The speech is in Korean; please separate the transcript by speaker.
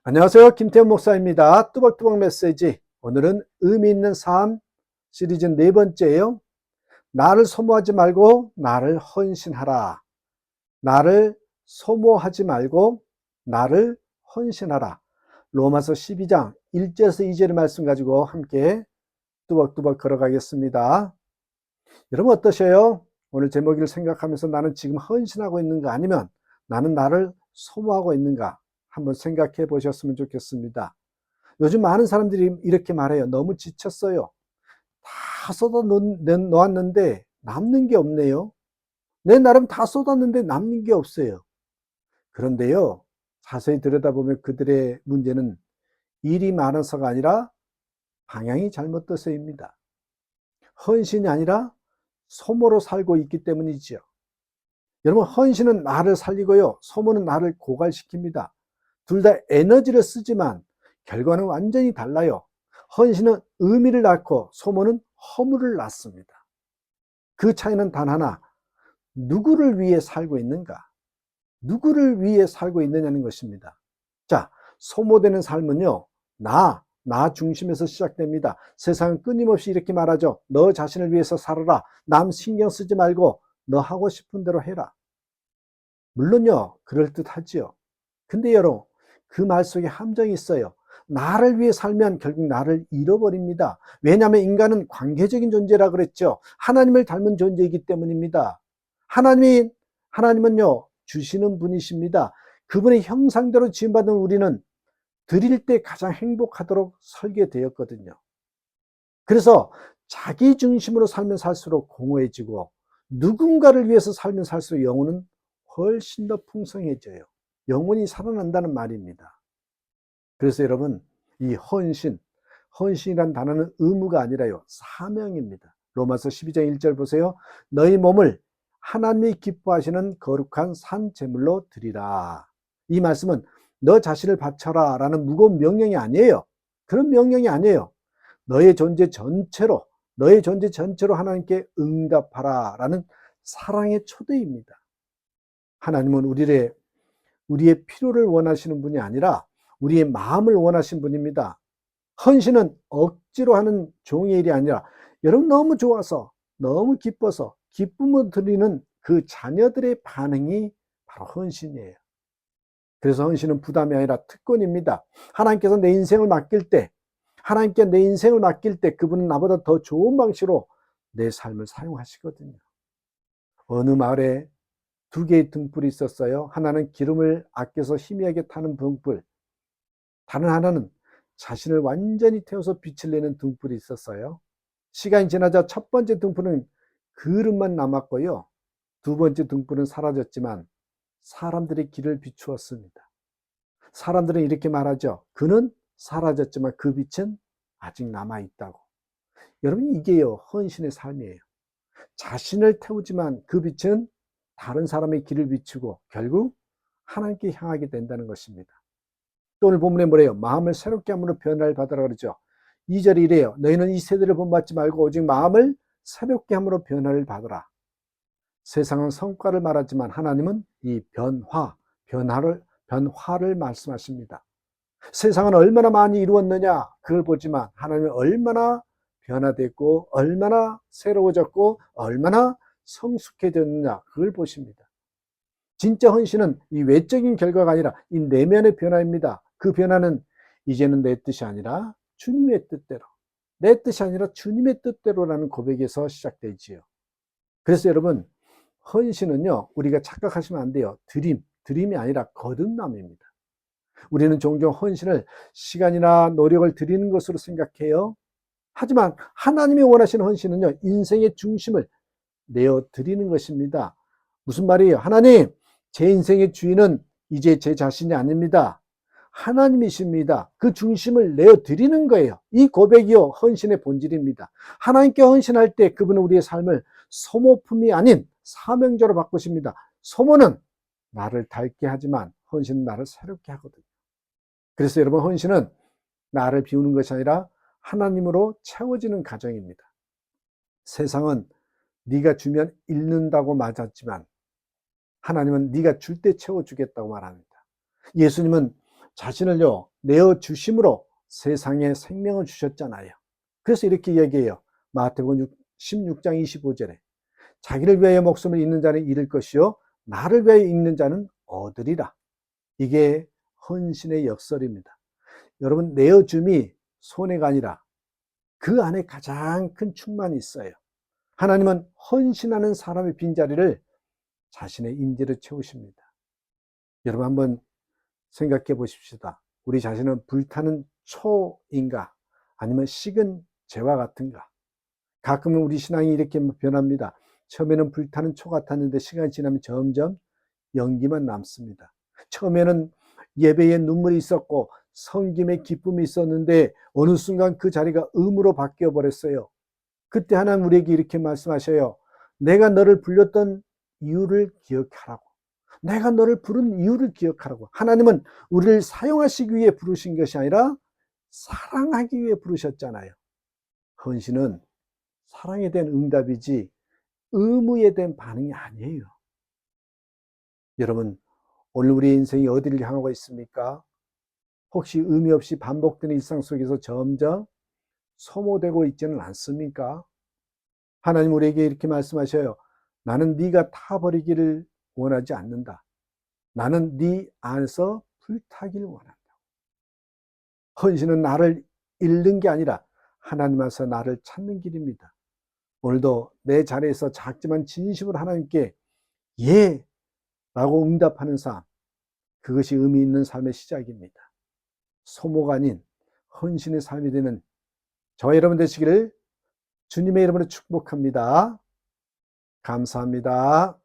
Speaker 1: 안녕하세요. 김태현 목사입니다. 뚜벅뚜벅 메시지. 오늘은 의미 있는 삶 시리즈 네 번째예요. 나를 소모하지 말고 나를 헌신하라. 나를 소모하지 말고 나를 헌신하라. 로마서 12장 1절에서 2절의 말씀 가지고 함께 뚜벅뚜벅 걸어가겠습니다. 여러분 어떠세요? 오늘 제목을 생각하면서 나는 지금 헌신하고 있는가, 아니면 나는 나를 소모하고 있는가 한번 생각해 보셨으면 좋겠습니다. 요즘 많은 사람들이 이렇게 말해요. 너무 지쳤어요. 다 쏟아 놓았는데 남는 게 없네요. 내 나름 다 쏟았는데 남는 게 없어요. 그런데요, 자세히 들여다보면 그들의 문제는 일이 많아서가 아니라 방향이 잘못돼서입니다. 헌신이 아니라 소모로 살고 있기 때문이지요. 여러분, 헌신은 나를 살리고요, 소모는 나를 고갈시킵니다. 둘 다 에너지를 쓰지만 결과는 완전히 달라요. 헌신은 의미를 낳고 소모는 허물을 낳습니다. 그 차이는 단 하나, 누구를 위해 살고 있는가? 누구를 위해 살고 있느냐는 것입니다. 자, 소모되는 삶은요, 나 중심에서 시작됩니다. 세상은 끊임없이 이렇게 말하죠. 너 자신을 위해서 살아라. 남 신경 쓰지 말고 너 하고 싶은 대로 해라. 물론요, 그럴듯하지요. 근데 여러분, 그 말 속에 함정이 있어요. 나를 위해 살면 결국 나를 잃어버립니다. 왜냐하면 인간은 관계적인 존재라 그랬죠. 하나님을 닮은 존재이기 때문입니다. 하나님은요, 주시는 분이십니다. 그분의 형상대로 지음받은 우리는 드릴 때 가장 행복하도록 설계되었거든요. 그래서 자기 중심으로 살면 살수록 공허해지고, 누군가를 위해서 살면 살수록 영혼은 훨씬 더 풍성해져요. 영혼이 살아난다는 말입니다. 그래서 여러분, 이 헌신이란 단어는 의무가 아니라요, 사명입니다. 로마서 12장 1절 보세요. 너희 몸을 하나님이 기뻐하시는 거룩한 산 제물로 드리라. 이 말씀은 너 자신을 바쳐라 라는 무거운 명령이 아니에요. 그런 명령이 아니에요. 너의 존재 전체로 하나님께 응답하라 라는 사랑의 초대입니다. 하나님은 우리의 필요를 원하시는 분이 아니라 우리의 마음을 원하신 분입니다. 헌신은 억지로 하는 종의 일이 아니라 여러분 너무 좋아서, 너무 기뻐서 기쁨을 드리는 그 자녀들의 반응이 바로 헌신이에요. 그래서 헌신은 부담이 아니라 특권입니다. 하나님께서 내 인생을 맡길 때 그분은 나보다 더 좋은 방식으로 내 삶을 사용하시거든요. 어느 마을에 두 개의 등불이 있었어요. 하나는 기름을 아껴서 희미하게 타는 등불, 다른 하나는 자신을 완전히 태워서 빛을 내는 등불이 있었어요. 시간이 지나자 첫 번째 등불은 그릇만 남았고요, 두 번째 등불은 사라졌지만 사람들의 길을 비추었습니다. 사람들은 이렇게 말하죠. 그는 사라졌지만 그 빛은 아직 남아있다고. 여러분, 이게요, 헌신의 삶이에요. 자신을 태우지만 그 빛은 다른 사람의 길을 비추고 결국 하나님께 향하게 된다는 것입니다. 또 오늘 본문에 뭐래요? 마음을 새롭게 함으로 변화를 받으라 그러죠. 2절에 이래요. 너희는 이 세대를 본받지 말고 오직 마음을 새롭게 함으로 변화를 받으라. 세상은 성과를 말하지만 하나님은 이 변화를 말씀하십니다. 세상은 얼마나 많이 이루었느냐 그걸 보지만 하나님은 얼마나 변화됐고 얼마나 새로워졌고 얼마나 성숙해졌느냐 그걸 보십니다. 진짜 헌신은 이 외적인 결과가 아니라 이 내면의 변화입니다. 그 변화는 이제는 내 뜻이 아니라 주님의 뜻대로, 내 뜻이 아니라 주님의 뜻대로라는 고백에서 시작되지요. 그래서 여러분, 헌신은요, 우리가 착각하시면 안 돼요. 드림이 아니라 거듭남입니다. 우리는 종종 헌신을 시간이나 노력을 드리는 것으로 생각해요. 하지만 하나님이 원하시는 헌신은요, 인생의 중심을 내어 드리는 것입니다. 무슨 말이에요? 하나님, 제 인생의 주인은 이제 제 자신이 아닙니다. 하나님이십니다. 그 중심을 내어 드리는 거예요. 이 고백이요, 헌신의 본질입니다. 하나님께 헌신할 때 그분은 우리의 삶을 소모품이 아닌 사명자로 바꾸십니다. 소모는 나를 닳게 하지만 헌신은 나를 새롭게 하거든요. 그래서 여러분, 헌신은 나를 비우는 것이 아니라 하나님으로 채워지는 과정입니다. 세상은 네가 주면 잃는다고 맞았지만 하나님은 네가 줄 때 채워주겠다고 말합니다. 예수님은 자신을요 내어 주심으로 세상에 생명을 주셨잖아요. 그래서 이렇게 얘기해요. 마태복음 16장 25절에 자기를 위하여 목숨을 잃는 자는 잃을 것이요 나를 위하여 잃는 자는 얻으리라. 이게 헌신의 역설입니다. 여러분, 내어줌이 손해가 아니라 그 안에 가장 큰 충만이 있어요. 하나님은 헌신하는 사람의 빈자리를 자신의 인재로 채우십니다. 여러분 한번 생각해 보십시다. 우리 자신은 불타는 초인가 아니면 식은 재와 같은가? 가끔은 우리 신앙이 이렇게 변합니다. 처음에는 불타는 초 같았는데 시간이 지나면 점점 연기만 남습니다. 처음에는 예배에 눈물이 있었고 섬김의 기쁨이 있었는데 어느 순간 그 자리가 음으로 바뀌어 버렸어요. 그때 하나님 우리에게 이렇게 말씀하셔요. 내가 너를 불렀던 이유를 기억하라고. 내가 너를 부른 이유를 기억하라고. 하나님은 우리를 사용하시기 위해 부르신 것이 아니라 사랑하기 위해 부르셨잖아요. 헌신은 사랑에 대한 응답이지 의무에 대한 반응이 아니에요. 여러분, 오늘 우리의 인생이 어디를 향하고 있습니까? 혹시 의미 없이 반복되는 일상 속에서 점점 소모되고 있지는 않습니까? 하나님 우리에게 이렇게 말씀하셔요. 나는 네가 타버리기를 원하지 않는다. 나는 네 안에서 불타기를 원한다. 헌신은 나를 잃는 게 아니라 하나님 안에서 나를 찾는 길입니다. 오늘도 내 자리에서 작지만 진심으로 하나님께 예 라고 응답하는 삶, 그것이 의미 있는 삶의 시작입니다. 소모가 아닌 헌신의 삶이 되는 저와 여러분 되시기를 주님의 이름으로 축복합니다. 감사합니다.